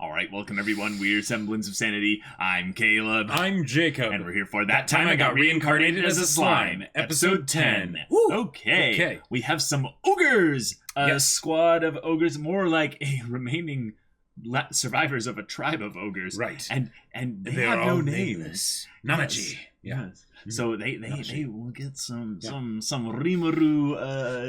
All right, welcome everyone. We're Semblance of Sanity. I'm Caleb. I'm Jacob. And we're here for That Time I Got Reincarnated as a Slime, Episode 10. Woo! Okay. We have some ogres. A squad of ogres, more like a remaining survivors of a tribe of ogres. Right. And they have no names. Namaji. Yes. So they will get some Rimiru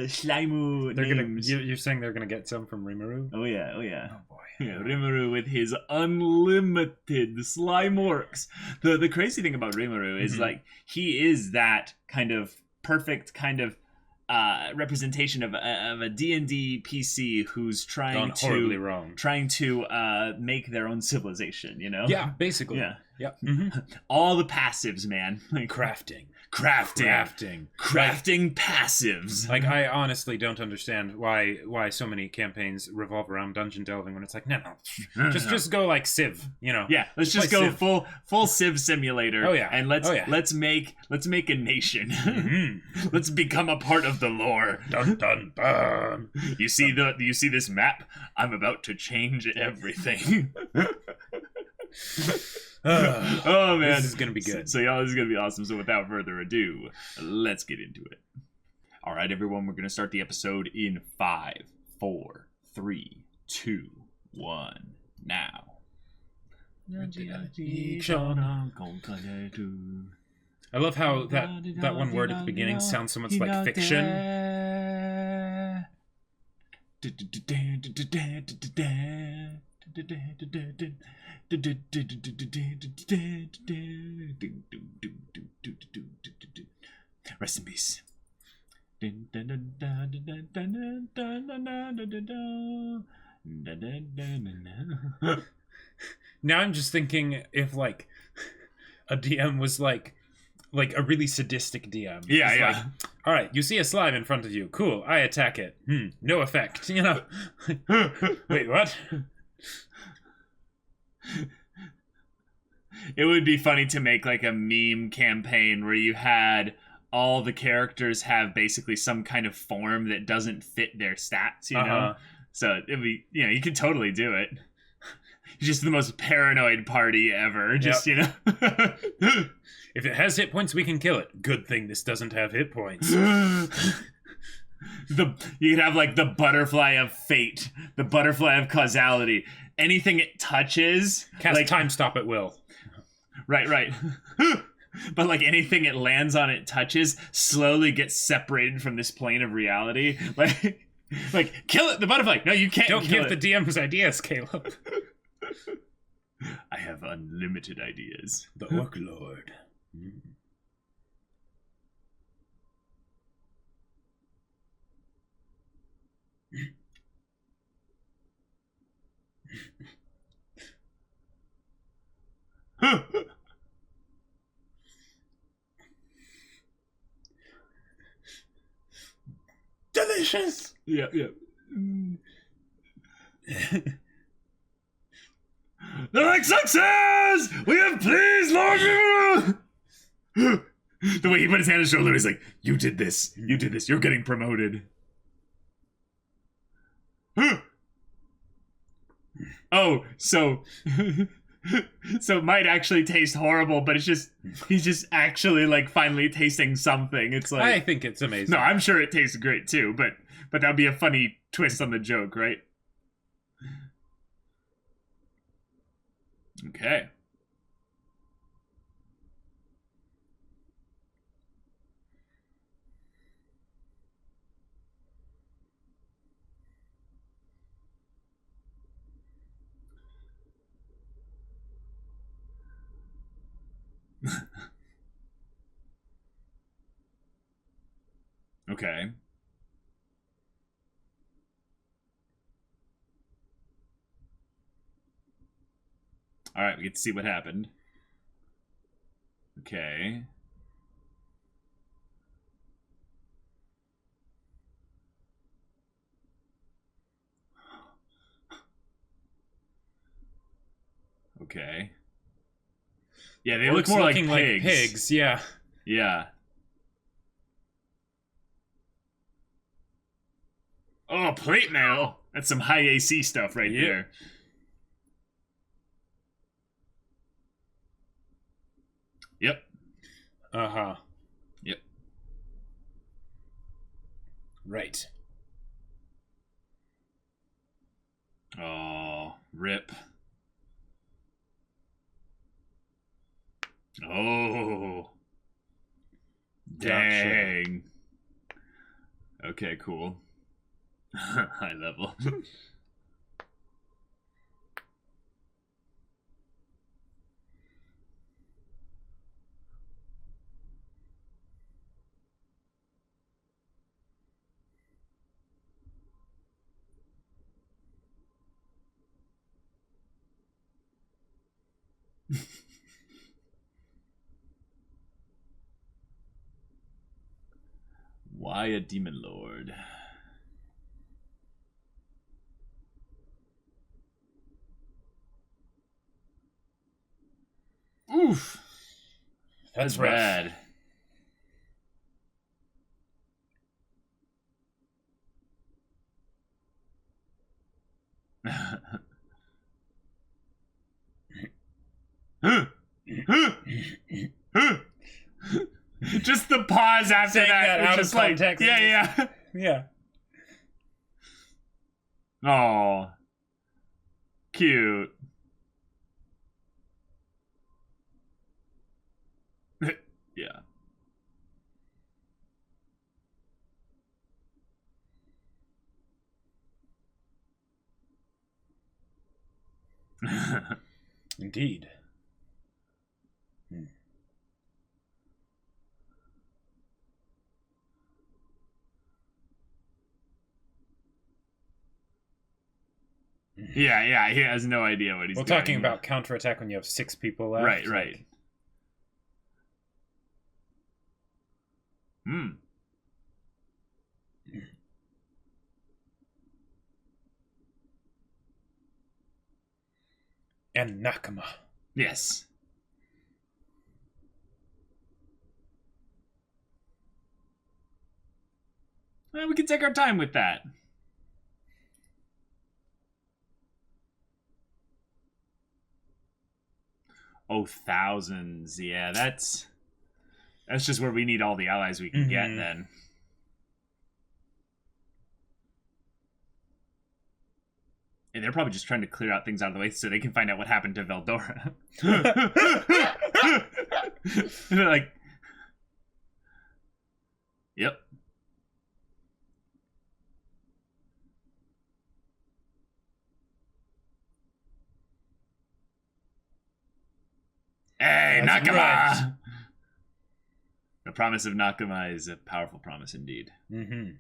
Slimu names. You're saying they're gonna get some from Rimiru? Oh yeah. Oh boy. Yeah, Rimiru with his unlimited slime orcs. The crazy thing about Rimiru is like he is that kind of perfect kind of representation of a D&D PC who's trying to make their own civilization, you know? Yeah, basically. Yeah. Yep. All the passives, man. Like Crafting passives. Like, I honestly don't understand why so many campaigns revolve around dungeon delving when it's like, no. Just go like Civ, you know? Yeah, let's just go Civ. full Civ simulator. Oh yeah, and let's make a nation. Let's become a part of the lore. Dun dun dun. You see this map? I'm about to change everything. Oh man, this is gonna be good. So y'all, this is gonna be awesome. So without further ado, let's get into it. All right, everyone, we're gonna start the episode in 5, 4, 3, 2, 1. Now. I love how that one word at the beginning sounds so much like fiction. Rest in peace. Now I'm just thinking if like a DM was like a really sadistic DM. Yeah. Like, all right, you see a slime in front of you. Cool, I attack it. No effect. You know. Wait, what? It would be funny to make like a meme campaign where you had all the characters have basically some kind of form that doesn't fit their stats, you know? So it'd be, you could totally do it. Just the most paranoid party ever. Just, you know? If it has hit points, we can kill it. Good thing this doesn't have hit points. You could have like the butterfly of fate, the butterfly of causality. Anything it touches, cast like time stop at will. Right. But like anything it lands on, it touches, slowly gets separated from this plane of reality. Like kill it, the butterfly. No, you can't. Don't give the DMs ideas, Caleb. I have unlimited ideas. The Orc Lord. Delicious. Yeah. They're like, success! We have pleased Lord Rimiru! The way he put his hand on his shoulder, he's like, you did this, you're getting promoted. Oh, so it might actually taste horrible, but he's just actually like finally tasting something. It's like, I think it's amazing. No, I'm sure it tastes great too, but that'd be a funny twist on the joke, right? Okay. Okay. All right, we get to see what happened. Okay. Okay. Yeah, they look more like pigs. Yeah. Yeah. Oh, plate mail. That's some high AC stuff right there. Yep. Uh-huh. Yep. Right. Oh, rip. Oh. Dang. Gotcha. Okay, cool. High level. Why a demon lord? Oof. That's rough. bad. Just the pause after Saying that was out just of context. yeah. Yeah. Oh, cute. Yeah. Indeed. Yeah, he has no idea what he's doing. We're talking about counterattack when you have 6 people left. Right. Hmm. And Nakama. Yes. Well, we can take our time with that. Oh, thousands. Yeah, that's just where we need all the allies we can get then. And they're probably just trying to clear out things out of the way so they can find out what happened to Veldora. They're like, yep. Hey, That's Nakama! right. The promise of Nakama is a powerful promise indeed. Mm-hmm.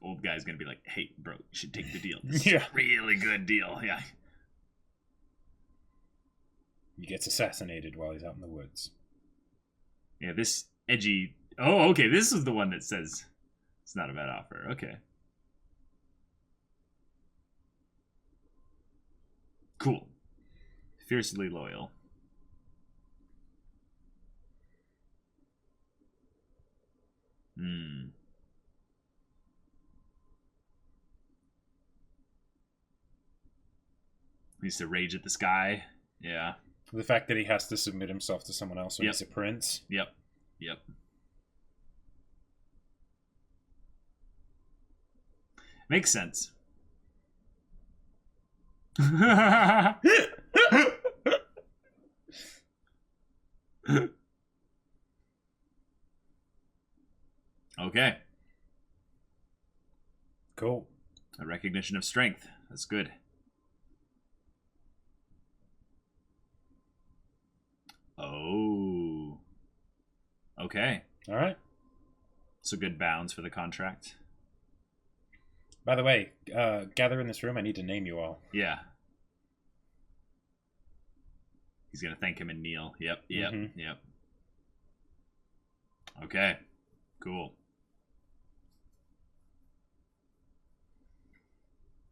Old guy's gonna be like, hey, bro, you should take the deal. This Yeah. is a really good deal. Yeah. He gets assassinated while he's out in the woods. Yeah, this edgy... Oh, okay, this is the one that says it's not a bad offer. Okay. Cool. Fiercely loyal. Hmm. Needs to rage at the sky. Yeah. The fact that he has to submit himself to someone else when he's a prince. Yep. Makes sense. Okay. Cool. A recognition of strength. That's good. Oh. Okay. All right. So good bounds for the contract. By the way, gather in this room. I need to name you all. Yeah. He's going to thank him and kneel. Yep. Okay. Cool.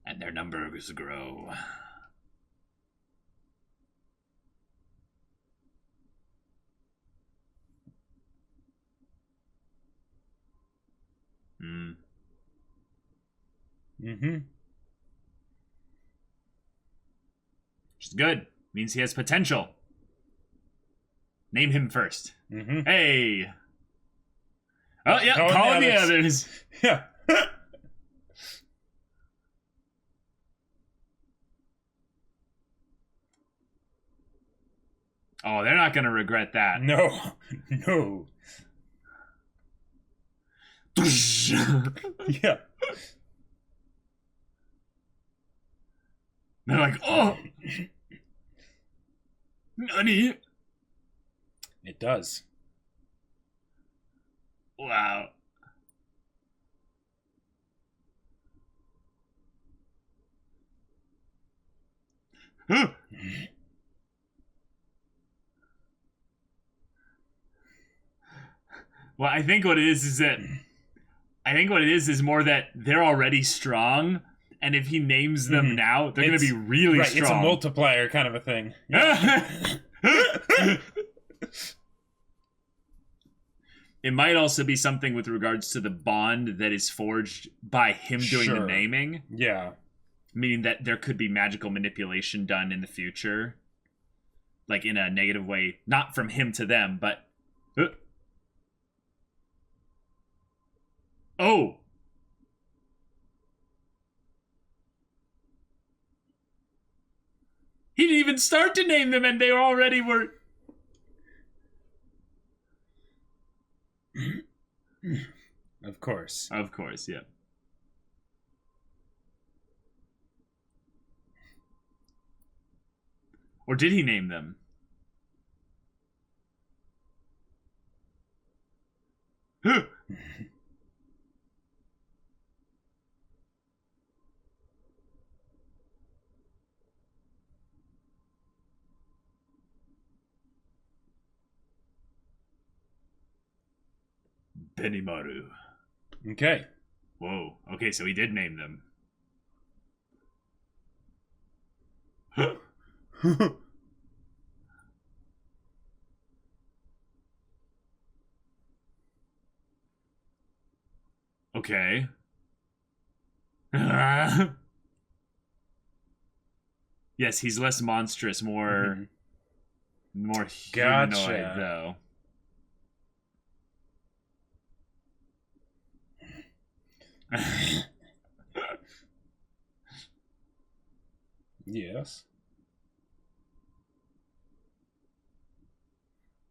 And their numbers grow. Mm-hmm. Which is good. Means he has potential. Name him first. Mm-hmm. Hey. Oh, yeah, call the others. Yeah. Oh, they're not going to regret that. No. No. Yeah. They're like, oh. Nani? It does. Wow. Well, I think what it is more that they're already strong, and if he names them now, they're going to be really strong. It's a multiplier kind of a thing. It might also be something with regards to the bond that is forged by him doing the naming. Yeah. Meaning that there could be magical manipulation done in the future. Like in a negative way. Not from him to them, but... Oh! He didn't even start to name them and they already were... Of course. Of course, yeah. Or did he name them? Benimaru. Okay. Whoa. Okay, so he did name them. Okay. Yes, he's less monstrous, more humanoid, though. Yes.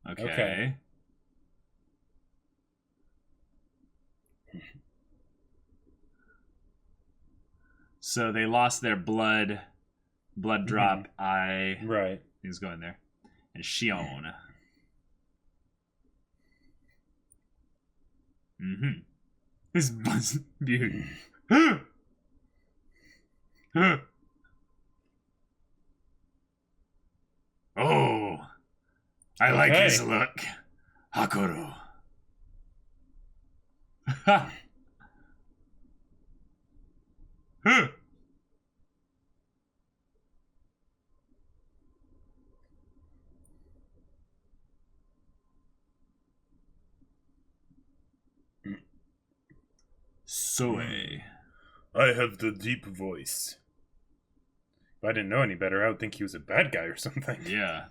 Okay. So they lost their blood drop eye. Right. Things going there. And Shion. Mm-hmm. His buzz beauty. Oh. I like his look. Hakuro. Soe. I have the deep voice. If I didn't know any better, I would think he was a bad guy or something. Yeah.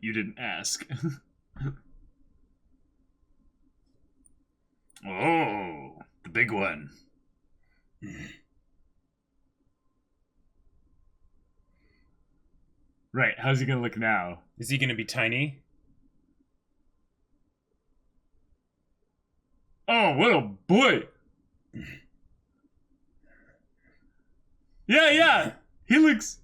You didn't ask. Oh, the big one. Right, how's he gonna look now? Is he gonna be tiny? Oh, what a boy! Yeah, he looks...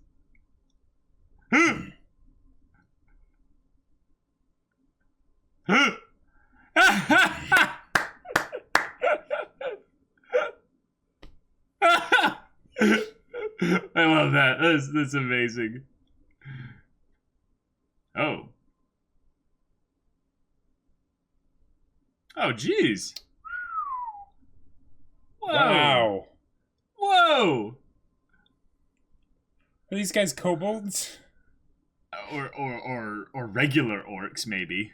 I love that. That's amazing. Oh. Oh, jeez. Whoa. Wow. Whoa. Are these guys kobolds? Or regular orcs, maybe.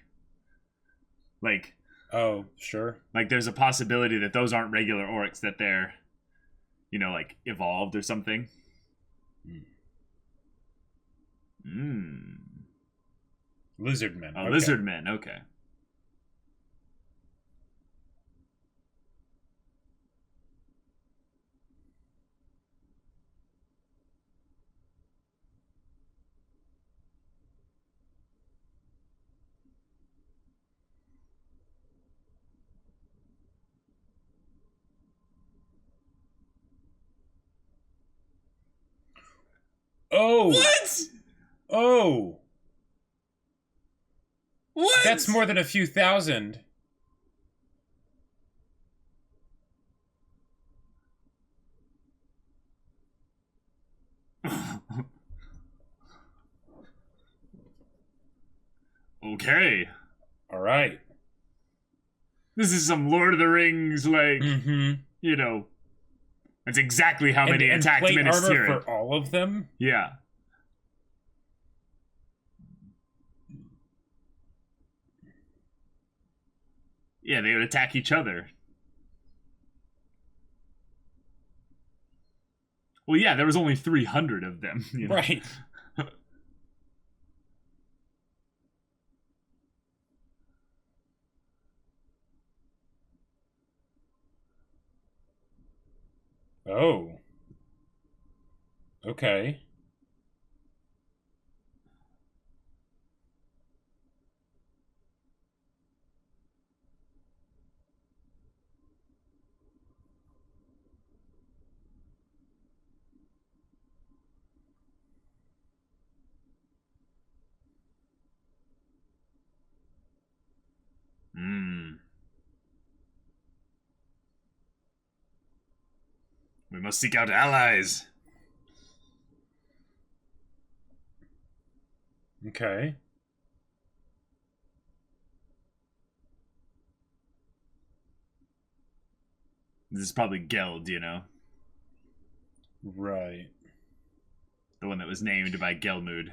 Like, oh, sure. Like, there's a possibility that those aren't regular orcs, that they're, like, evolved or something. Lizardmen. Oh, okay. Lizardmen, okay. Oh! What? Oh! What? That's more than a few thousand. Okay. All right. This is some Lord of the Rings, like, that's exactly how many attacked Minas Tirith. Armor for all of them? Yeah. Yeah, they would attack each other. Well, yeah, there was only 300 of them. Right. Oh. Okay. We must seek out allies. Okay. This is probably Geld, Right. The one that was named by Gelmud.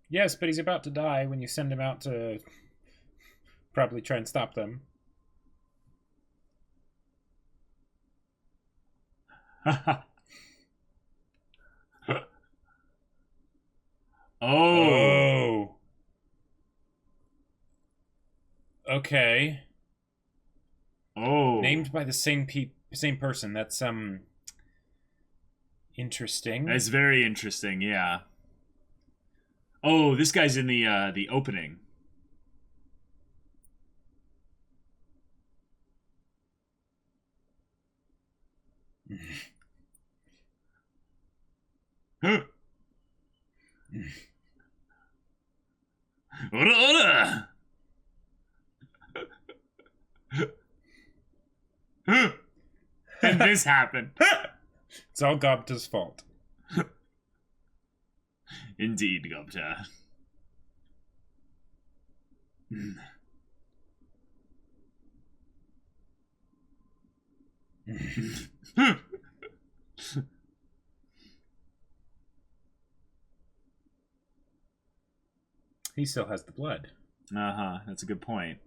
Yes, but he's about to die when you send him out to probably try and stop them. Oh. Okay. Oh. Named by the same person. That's interesting. That's very interesting, yeah. Oh, this guy's in the opening. Ora, ora! And this happened. It's all Gobta's fault. Indeed, Gobta. He still has the blood. Uh-huh, that's a good point.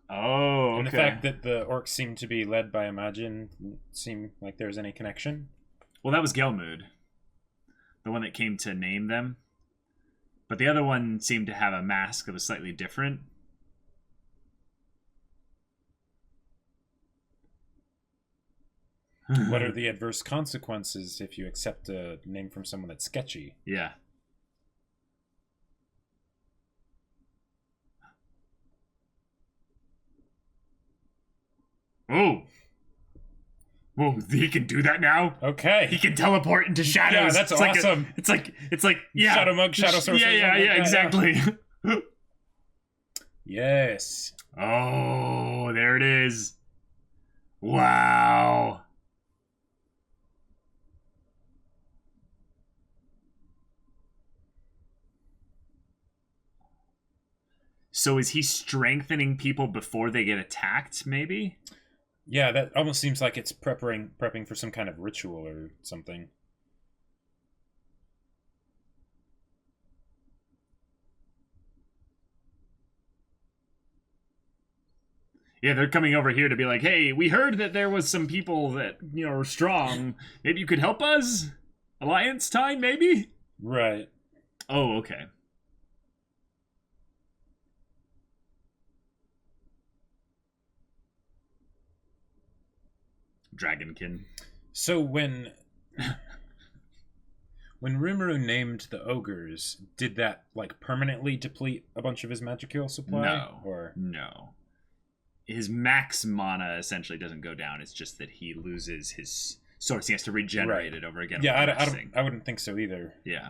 Oh, okay. And the fact that the orcs seem to be led by Imagine seem like there's any connection. Well, that was Gelmud, the one that came to name them. But the other one seemed to have a mask that was slightly different. What are the adverse consequences if you accept a name from someone that's sketchy? Yeah. Oh. Whoa, he can do that now? Okay. He can teleport into shadows. Yeah, that's awesome. It's like yeah. Shadow monk, shadow sorcerer. Yeah, exactly. Yes. Oh, there it is. Wow. So is he strengthening people before they get attacked, maybe? Yeah, that almost seems like it's prepping for some kind of ritual or something. Yeah, they're coming over here to be like, hey, we heard that there was some people that, are strong. Maybe you could help us? Alliance time, maybe? Right. Oh, okay. Dragonkin. So when Rimiru named the ogres, did that like permanently deplete a bunch of his magical supply? No. Or no. His max mana essentially doesn't go down. It's just that he loses his source. He has to regenerate it over again. Yeah, I wouldn't think so either. Yeah.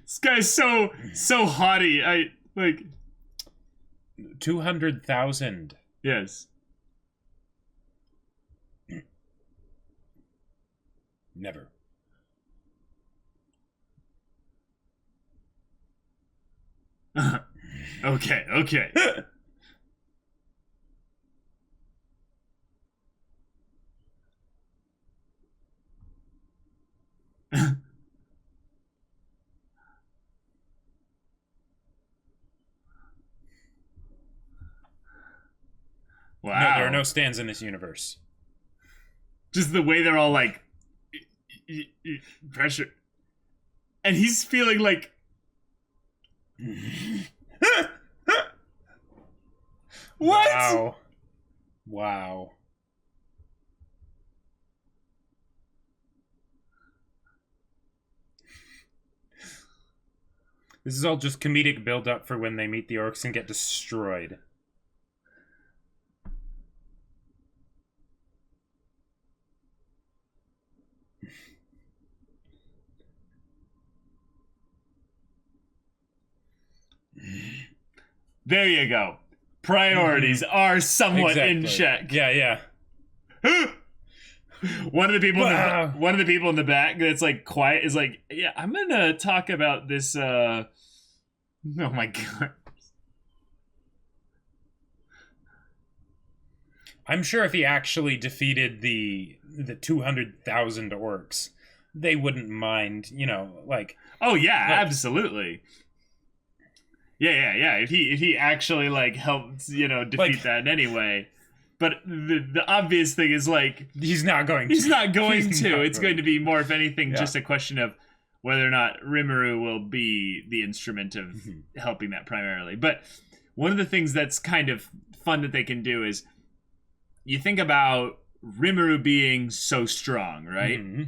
This guy's so haughty. I like 200,000. Yes. Never. Okay. Wow. No, there are no stands in this universe. Just the way they're all like pressure. And he's feeling like what? Wow. This is all just comedic build-up for when they meet the orcs and get destroyed. There you go. Priorities are somewhat in check. Yeah. One of the people in the back that's like quiet is like, yeah, I'm gonna talk about this. Oh my god. I'm sure if he actually defeated the 200,000 orcs, they wouldn't mind. Like. Oh yeah, absolutely. Yeah. If he actually like helped, defeat that anyway. But the obvious thing is like he's not going to. It's going to be more, if anything, just a question of whether or not Rimiru will be the instrument of helping that primarily. But one of the things that's kind of fun that they can do is you think about Rimiru being so strong, right? Mm-hmm.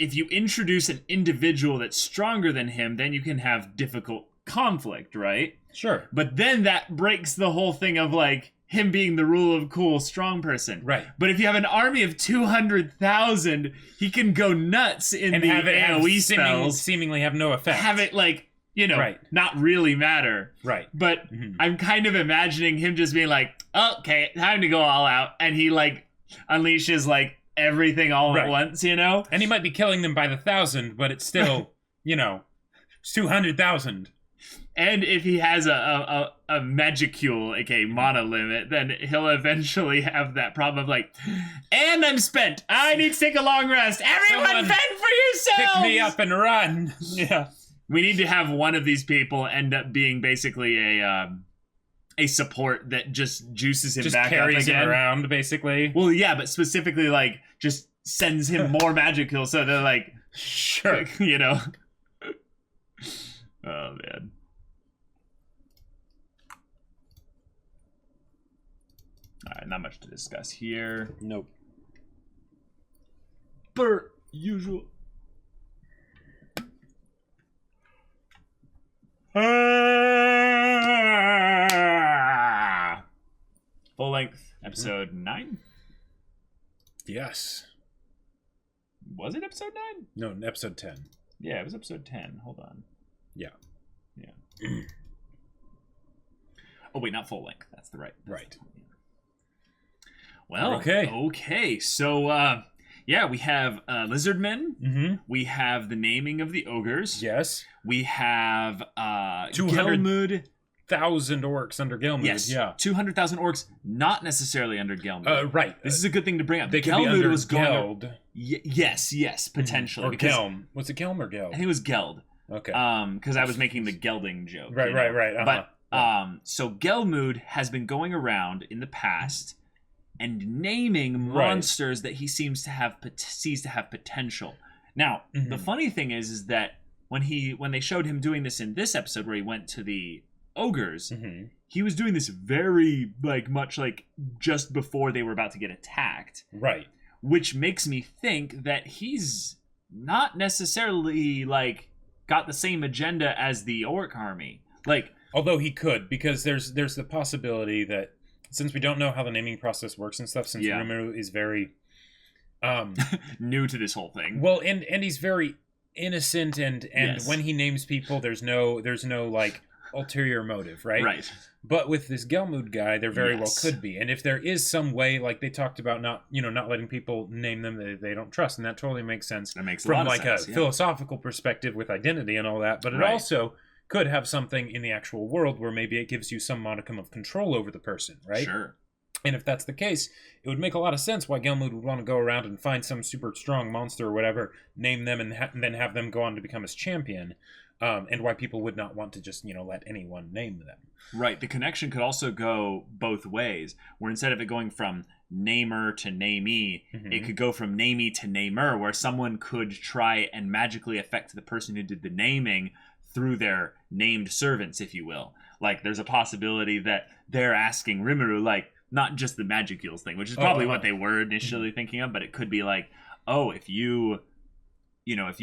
If you introduce an individual that's stronger than him, then you can have difficult conflict, right? Sure. But then that breaks the whole thing of like him being the rule of cool strong person. Right. But if you have an army of 200,000, he can go nuts in the AoE spells. Seemingly have no effect. Have it like, not really matter. Right. But I'm kind of imagining him just being like, okay, time to go all out. And he like unleashes like everything all at once, And he might be killing them by the 1,000, but it's still, it's 200,000. And if he has a magicule, aka mana limit, then he'll eventually have that problem of like, and I'm spent. I need to take a long rest. Everyone fend for yourselves! Pick me up and run. Yeah. We need to have one of these people end up being basically a support that just juices him back up again. Just carries him around, basically. Well, yeah, but specifically like just sends him more magicule, so they're like, sure, Oh man. Alright, not much to discuss here. Nope. Per usual. Full length, episode 9? Yes. Was it episode 9? No, episode 10. Yeah, it was episode 10. Hold on. Yeah. Oh, wait, not full length. That's the right. Right. Well, okay. So, yeah, we have Lizardmen. Mm-hmm. We have the naming of the ogres. Yes. We have 200,000 orcs under Gelmud. Yes. Yeah. 200,000 orcs, not necessarily under Gelmud. Right. This is a good thing to bring up. They could be under was going. Geld. Yes, potentially. Or Gelm. Was it Gelm or Geld? I think it was Geld. Okay. Because I was making the gelding joke. Right. Uh-huh. But so Gelmud has been going around in the past and naming monsters that he sees to have potential. Now, the funny thing is that when they showed him doing this in this episode where he went to the ogres, he was doing this very much just before they were about to get attacked. Right. Which makes me think that he's not necessarily got the same agenda as the orc army. Although he could, because there's the possibility that since we don't know how the naming process works and stuff, since Rimiru is very new to this whole thing. Well, and he's very innocent, and yes. when he names people, there's no ulterior motive, right? Right. But with this Gelmud guy, there very well could be, and if there is some way, like they talked about, not letting people name them that they don't trust, and that totally makes sense. That makes from a lot of sense, a philosophical perspective with identity and all that. But it also could have something in the actual world where maybe it gives you some modicum of control over the person, right? Sure. And if that's the case, it would make a lot of sense why Gelmud would want to go around and find some super strong monster or whatever, name them, and then have them go on to become his champion. And why people would not want to just, let anyone name them. Right. The connection could also go both ways, where instead of it going from namer to namee, it could go from namee to namer, where someone could try and magically affect the person who did the naming through their named servants, if you will. There's a possibility that they're asking Rimiru, not just the magic eels thing, which is probably what they were initially thinking of, but it could be if you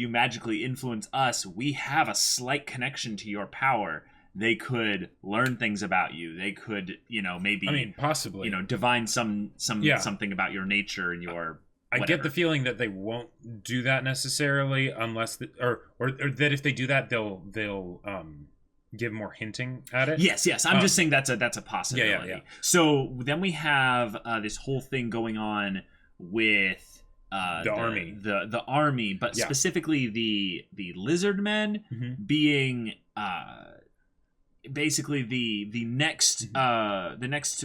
magically influence us, we have a slight connection to your power. They could learn things about you. They could, maybe possibly, divine something about your nature and your I get the feeling that they won't do that necessarily unless or that if they do that they'll give more hinting at it. Yes. I'm just saying that's a possibility. Yeah. So then we have this whole thing going on with the army, the army, but specifically the Lizardmen being basically the next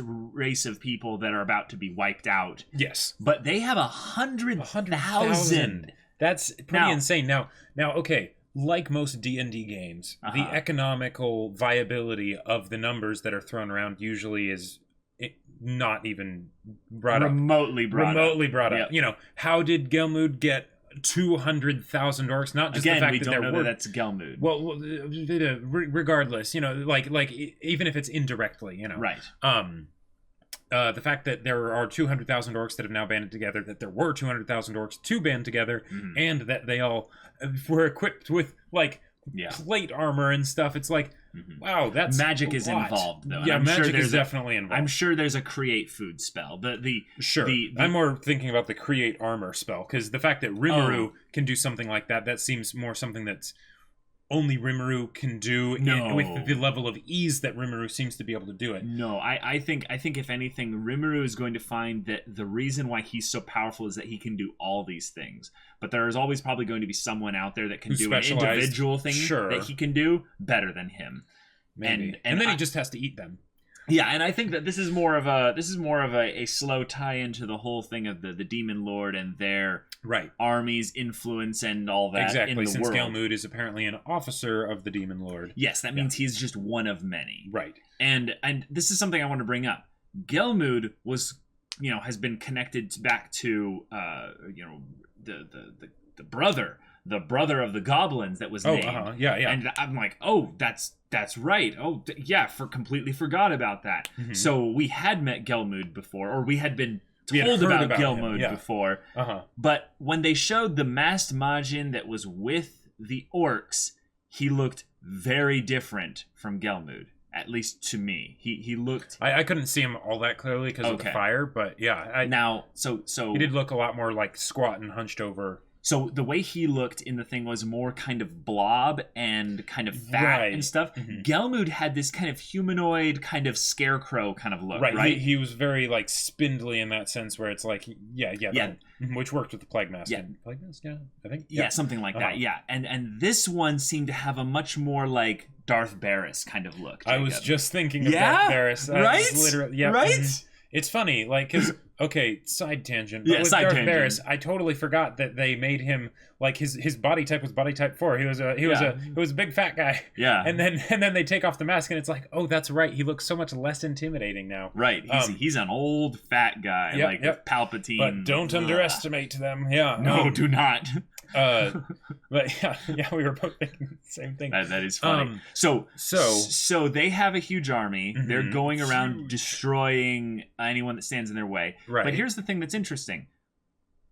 race of people that are about to be wiped out. Yes, but they have 100,000. That's pretty insane. Now, okay. Like most D&D games, the economical viability of the numbers that are thrown around usually is not even remotely brought up. Yep. How did Gelmud get 200,000 orcs? Not just the fact that don't know that's Gelmud. Well, regardless, even if it's indirectly, right. The fact that there are 200,000 orcs that have now banded together, that there were 200,000 orcs to band together, and that they all were equipped with plate armor and stuff. It's wow, that's magic is involved, though. Yeah, magic is definitely involved. I'm sure there's a create food spell. I'm more thinking about the create armor spell, because the fact that Rimiru can do something like that seems more something that's only Rimiru can do with the level of ease that Rimiru seems to be able to do it. No, I think if anything, Rimiru is going to find that the reason why he's so powerful is that he can do all these things. But there is always probably going to be someone out there that can do an individual thing that he can do better than him. Maybe. And then he just has to eat them. Yeah, and I think that this is more of a slow tie into the whole thing of the Demon Lord and their army's influence and all that. Exactly, in the since world. Gelmud is apparently an officer of the Demon Lord. Yes, that means he's just one of many. Right. And this is something I want to bring up. Gelmud has been connected back to the brother the brother of the goblins that was named. Yeah. And I'm like, oh, that's right. Oh, yeah, completely forgot about that. Mm-hmm. So we had met Gelmud before, or we had been told about Gelmud before. But when they showed the masked Majin that was with the orcs, he looked very different from Gelmud. At least to me, he looked. I couldn't see him all that clearly because of the fire, but yeah. So he did look a lot more like squat and hunched over. So the way he looked in the thing was more kind of blob and kind of fat and stuff. Mm-hmm. Gelmud had this kind of humanoid, kind of scarecrow kind of look, right? He was very like spindly in that sense, where it's like, which worked with the plague mask. Yeah, plague mask, I think. Yeah, something like that. Yeah, and this one seemed to have a much more like Darth Barris kind of look. I was just thinking of Darth Barris, right? Literally, right. It's funny, like, because, okay, side tangent. But with side Darth tangent. Barris, I totally forgot that they made him, like, his body type was body type 4. He was a big fat guy. Yeah. And then they take off the mask, and it's like, oh, that's right. He looks so much less intimidating now. Right. He's an old fat guy, with Palpatine. But don't underestimate them. Yeah. No, do not. But yeah, we were both thinking the same thing. That is funny. So they have a huge army. Mm-hmm. They're going around destroying anyone that stands in their way. Right. But here's the thing that's interesting.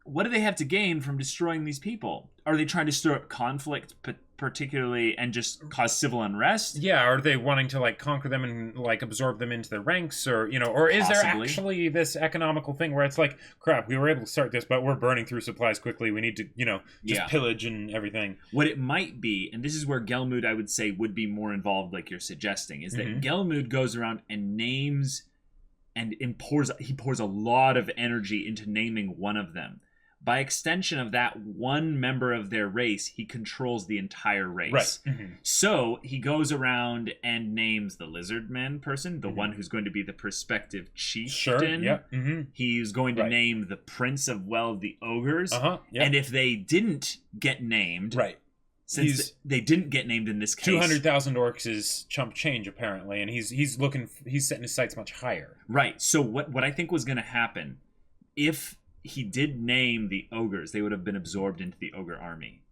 What do they have to gain from destroying these people? Are they trying to stir up conflict particularly and just cause civil unrest? Yeah, are they wanting to like conquer them and like absorb them into their ranks, or or is there actually this economical thing where it's like, crap, we were able to start this, but we're burning through supplies quickly. We need to, just pillage and everything. What it might be, and this is where Gelmud, I would say, would be more involved, like you're suggesting, is that Gelmud goes around and names and pours a lot of energy into naming one of them. By extension of that one member of their race, he controls the entire race. Right. Mm-hmm. So he goes around and names the Lizardmen person, the one who's going to be the prospective chieftain. Sure. Yeah. Mm-hmm. He's going to name the prince of the ogres. Yeah. And if they didn't get named, since they didn't get named in this case, 200,000 orcs is chump change apparently, and he's setting his sights much higher. Right. So what I think was going to happen if he did name the ogres, they would have been absorbed into the ogre army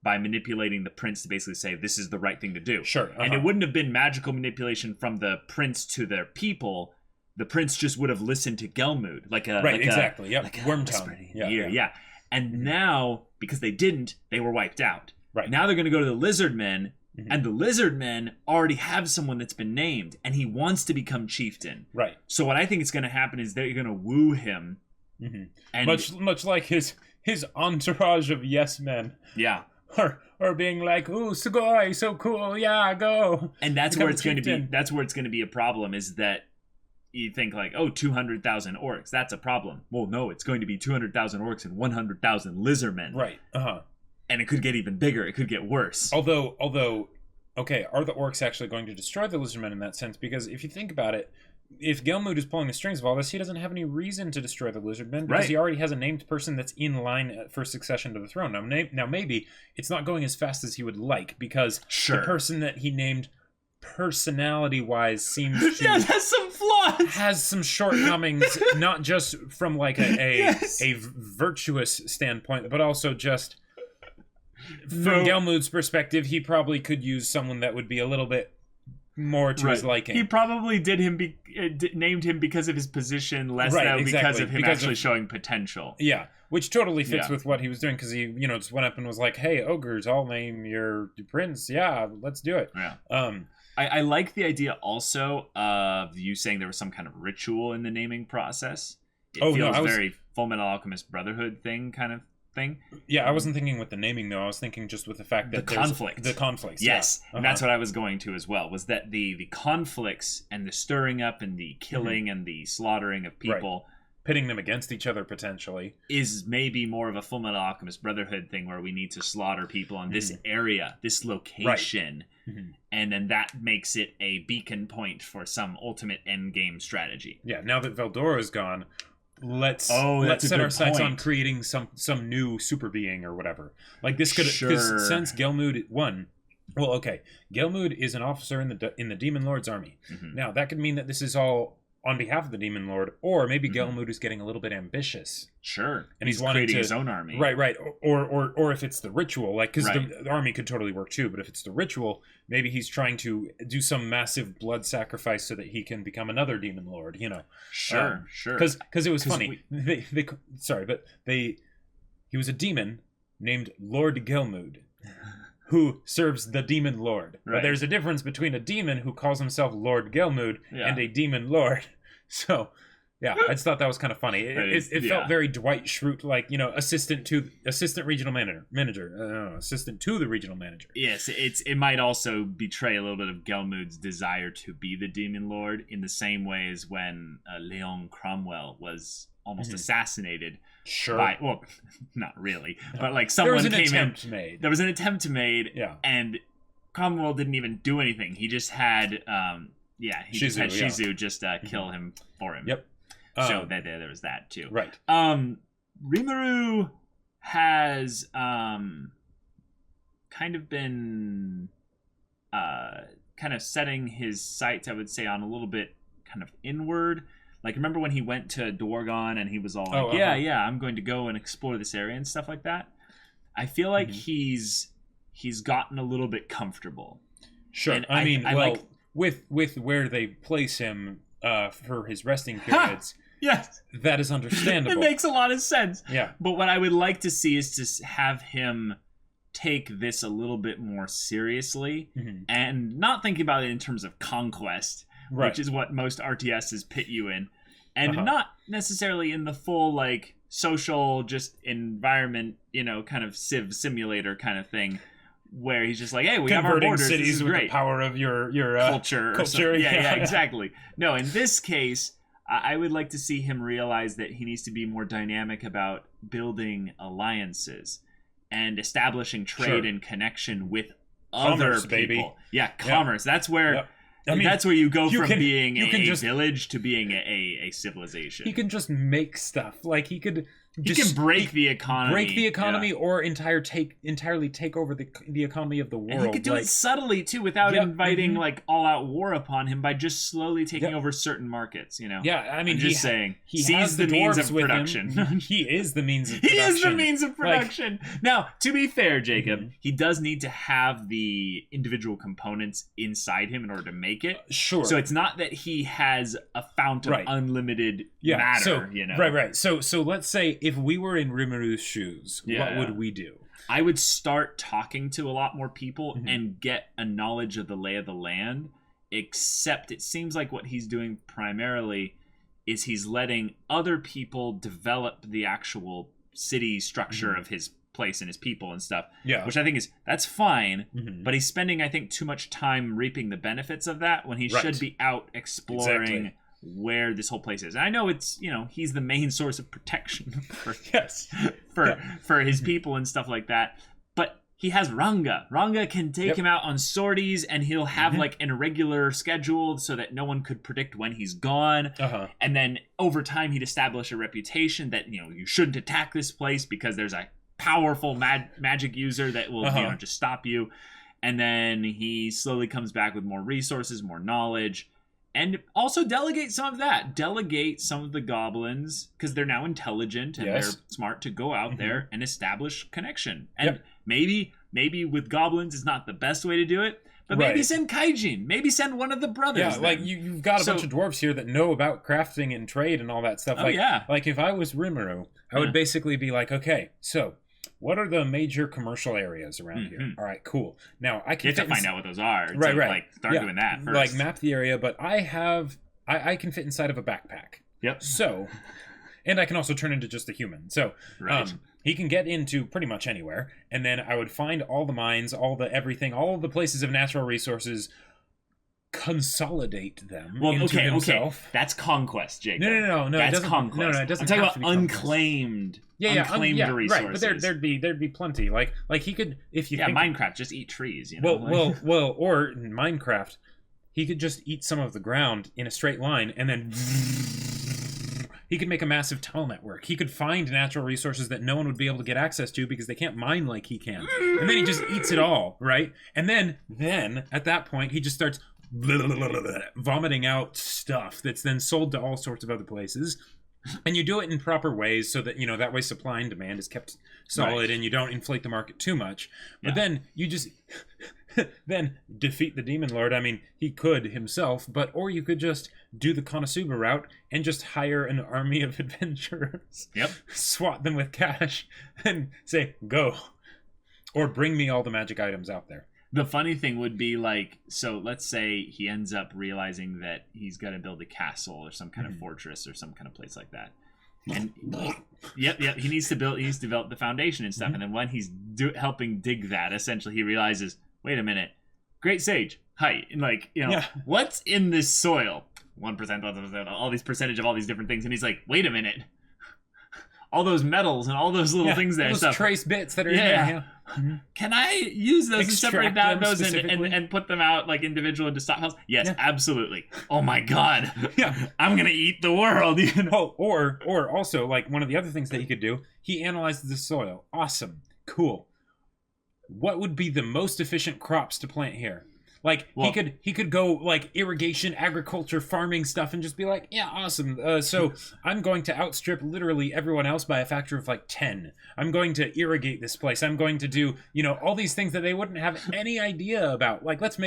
by manipulating the prince to basically say this is the right thing to do. Sure. And it wouldn't have been magical manipulation from the prince to their people. The prince just would have listened to Gelmud, exactly. Yep. Like worm tongue. Yeah. And now, because they didn't, they were wiped out. Right. Now they're going to go to the Lizardmen, and the Lizardmen already have someone that's been named, and he wants to become chieftain. Right. So what I think is going to happen is they're going to woo him. Mm-hmm. And much like his entourage of yes men, are being like, "Ooh, sugoi, so cool, yeah, go." And that's where it's going to be. That's where it's going to be a problem. Is that you think like, 200,000 orcs, that's a problem. Well, no, it's going to be 200,000 orcs and 100,000 lizardmen. Right. And it could get even bigger. It could get worse. Although, okay, are the orcs actually going to destroy the lizardmen in that sense? Because if you think about it, if Gelmud is pulling the strings of all this, he doesn't have any reason to destroy the Lizardmen because he already has a named person that's in line for succession to the throne. Now maybe it's not going as fast as he would like because the person that he named personality-wise seems to has some flaws, has some shortcomings, not just from like a virtuous standpoint, but also just from Gelmud's perspective, he probably could use someone that would be a little bit more to his liking. He probably named him because of his position, less than because of him actually showing potential. Yeah, which totally fits with what he was doing because he, just went up and was like, "Hey, ogres, I'll name your prince. Yeah, let's do it." Yeah. I like the idea also of you saying there was some kind of ritual in the naming process. It feels very Fullmetal Alchemist Brotherhood thing kind of thing. Yeah, I wasn't thinking with the naming though. I was thinking just with the fact that the conflicts. Yes, and that's what I was going to as well. Was that the conflicts and the stirring up and the killing and the slaughtering of people, pitting them against each other potentially, is maybe more of a Fullmetal Alchemist Brotherhood thing where we need to slaughter people on this area, this location, and then that makes it a beacon point for some ultimate end game strategy. Yeah. Now that Veldora is gone, let's set our sights on creating some new super being or whatever. Like this could since Gelmud won. Well, okay, Gelmud is an officer in the Demon Lord's army. Now that could mean that this is all on behalf of the Demon Lord, or maybe Gelmud is getting a little bit ambitious. Sure. And he's wanting creating his own army. Right. Or if it's the ritual, like, because the army could totally work too, but if it's the ritual, maybe he's trying to do some massive blood sacrifice so that he can become another Demon Lord, you know. Sure. Because it was funny. He was a demon named Lord Gelmud, who serves the Demon Lord. Right. But there's a difference between a demon who calls himself Lord Gelmud and a Demon Lord. So, yeah, I just thought that was kind of funny. It felt very Dwight Schrute, like, you know, assistant to the regional manager. Yes, it might also betray a little bit of Gelmud's desire to be the Demon Lord in the same way as when Leon Cromwell was almost assassinated. Sure. Well, not really, but like someone came in. There was an attempt made. Yeah. And Cromwell didn't even do anything. He just had, Shizu just kill him for him. Yep. So there was that too. Right. Rimiru has kind of been kind of setting his sights, I would say, on a little bit kind of inward. Like, remember when he went to Dorgon and he was all like, I'm going to go and explore this area and stuff like that? I feel like he's gotten a little bit comfortable. Sure. And I mean, like with where they place him for his resting periods, yes, that is understandable. It makes a lot of sense. Yeah. But what I would like to see is to have him take this a little bit more seriously and not thinking about it in terms of conquest, which is what most RTSs pit you in, and not necessarily in the full, like, social just environment, you know, kind of civ simulator kind of thing, where he's just like, hey, we have our borders, cities this is with great. The power of your culture. Yeah, exactly. No, in this case, I would like to see him realize that he needs to be more dynamic about building alliances and establishing trade and connection with other people. Baby. Yeah, commerce. Yeah. That's where... Yep. I mean, that's where you go from being a village to being a civilization. He can just make stuff. Like, he can break the economy. Or entirely take over the economy of the world. And he could do it subtly, too, without inviting, like, all-out war upon him by just slowly taking over certain markets, you know? Yeah, I mean, he sees the means of production. He is the means of production. He is the means of production. Like, now, to be fair, Jacob, he does need to have the individual components inside him in order to make it. Sure. So it's not that he has a fount of unlimited matter, you know? Right. So let's say if we were in Rimiru's shoes, what would we do? I would start talking to a lot more people and get a knowledge of the lay of the land, except it seems like what he's doing primarily is he's letting other people develop the actual city structure of his place and his people and stuff. Yeah. Which I think that's fine, but he's spending, I think, too much time reaping the benefits of that when he should be out exploring where this whole place is. And I know it's, you know, he's the main source of protection for his people and stuff like that, but he has Ranga. Ranga can take him out on sorties, and he'll have like an irregular schedule so that no one could predict when he's gone. And then over time he'd establish a reputation that, you know, you shouldn't attack this place because there's a powerful magic user that will you know, just stop you. And then he slowly comes back with more resources, more knowledge. And also delegate some of that. Delegate some of the goblins, because they're now intelligent and they're smart, to go out there and establish connection. And maybe with goblins is not the best way to do it, but maybe send Kaijin. Maybe send one of the brothers. Yeah, like you've got a bunch of dwarves here that know about crafting and trade and all that stuff. Like if I was Rimiru, I would basically be like, okay, so what are the major commercial areas around here? All right, cool. Now I can find out what those are. It's like start doing that first. Like map the area, but I can fit inside of a backpack. Yep. So, and I can also turn into just a human. So, he can get into pretty much anywhere. And then I would find all the mines, all the everything, all of the places of natural resources, consolidate them into himself. Okay. That's conquest, Jacob. No. That's conquest. No, it doesn't. I'm talking about unclaimed. Unclaimed resources. Right, but there'd be plenty. Like he could, if you think, Minecraft, just eat trees. You know. Well, or in Minecraft, he could just eat some of the ground in a straight line, and then he could make a massive tunnel network. He could find natural resources that no one would be able to get access to because they can't mine like he can. And then he just eats it all, right? And then at that point, he just starts vomiting out stuff that's then sold to all sorts of other places. And you do it in proper ways so that, that way supply and demand is kept solid and you don't inflate the market too much. But then you just then defeat the demon lord. I mean, he could himself, or you could just do the Konosuba route and just hire an army of adventurers. Yep. Swat them with cash and say, go. Or bring me all the magic items out there. The funny thing would be so let's say he ends up realizing that he's got to build a castle or some kind of fortress or some kind of place like that. And he needs to develop the foundation and stuff. And then when he's helping dig that, essentially he realizes, wait a minute, great sage, height, and what's in this soil? 1%, all these percentage of all these different things. And he's like, wait a minute. All those metals and all those little things there. Those trace bits that are in there. Can I use those and separate those and put them out individual into stockpiles? Yes, absolutely. Oh my god. I'm gonna eat the world. Or also one of the other things that he could do, he analyzes the soil. Awesome. Cool. What would be the most efficient crops to plant here? He could go irrigation, agriculture, farming stuff and just be like, yeah, awesome. So I'm going to outstrip literally everyone else by a factor of 10. I'm going to irrigate this place. I'm going to do, all these things that they wouldn't have any idea about. Let's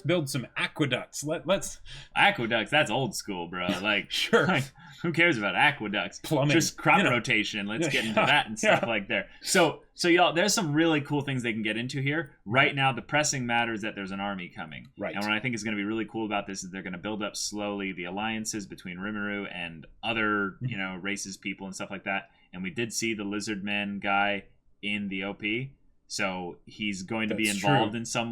build some aqueducts. Let's aqueducts. That's old school, bro. Sure. Who cares about aqueducts? Plumbing. Just crop rotation. Let's get into that and stuff there. So y'all, there's some really cool things they can get into here. Right now, the pressing matter is that there's an army coming. Right. And what I think is going to be really cool about this is they're going to build up slowly the alliances between Rimiru and other, races, people, and stuff like that. And we did see the Lizardmen guy in the OP. So he's going to be involved in some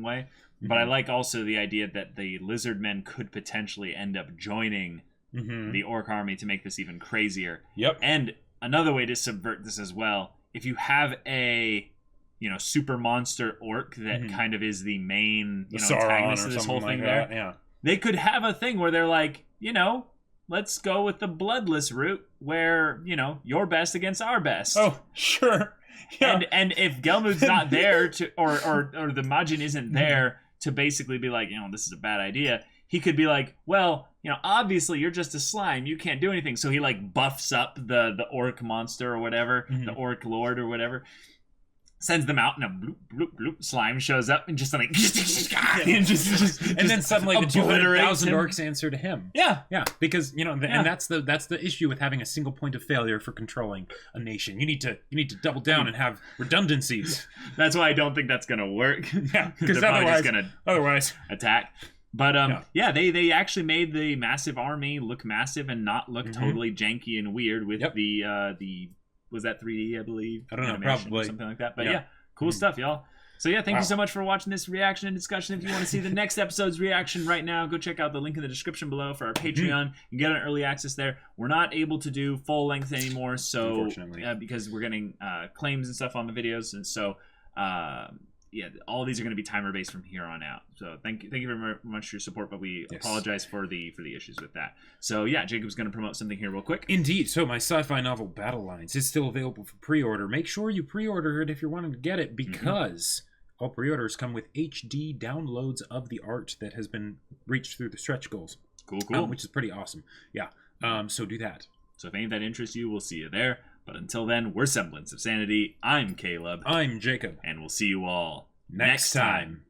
way. But I like also the idea that the Lizardmen could potentially end up joining the orc army to make this even crazier. Yep. And another way to subvert this as well, if you have a super monster orc that kind of is the main antagonist of this whole thing they could have a thing where they're like, let's go with the bloodless route where your best against our best. Oh, sure. Yeah. And if Gelmud's not there to or the Majin isn't there to basically be like, this is a bad idea, he could be like, well, obviously you're just a slime, you can't do anything. So he buffs up the orc monster or whatever, the orc lord or whatever, sends them out, and a bloop, bloop, bloop, slime shows up and just and then suddenly the 200,000 orcs answer to him. Yeah, because and that's the issue with having a single point of failure for controlling a nation. You need to double down and have redundancies. That's why I don't think that's gonna work. Because otherwise attack. But they actually made the massive army look massive and not look totally janky and weird with the was that 3D, I believe? I don't know, probably something like that. But cool stuff, y'all. So thank you so much for watching this reaction and discussion. If you want to see the next episode's reaction right now, go check out the link in the description below for our Patreon. You can get an early access there. We're not able to do full length anymore, so unfortunately, because we're getting claims and stuff on the videos, and so all of these are going to be timer based from here on out. So thank you very much for your support, but we apologize for the issues with that. So Jacob's going to promote something here real quick. Indeed. So my sci-fi novel Battle Lines is still available for pre-order. Make sure you pre-order it if you're wanting to get it, because all pre-orders come with HD downloads of the art that has been reached through the stretch goals. Cool. Which is pretty awesome. So do that. So if any of that interests you, we'll see you there. But until then, we're Semblance of Sanity. I'm Caleb. I'm Jacob. And we'll see you all next time.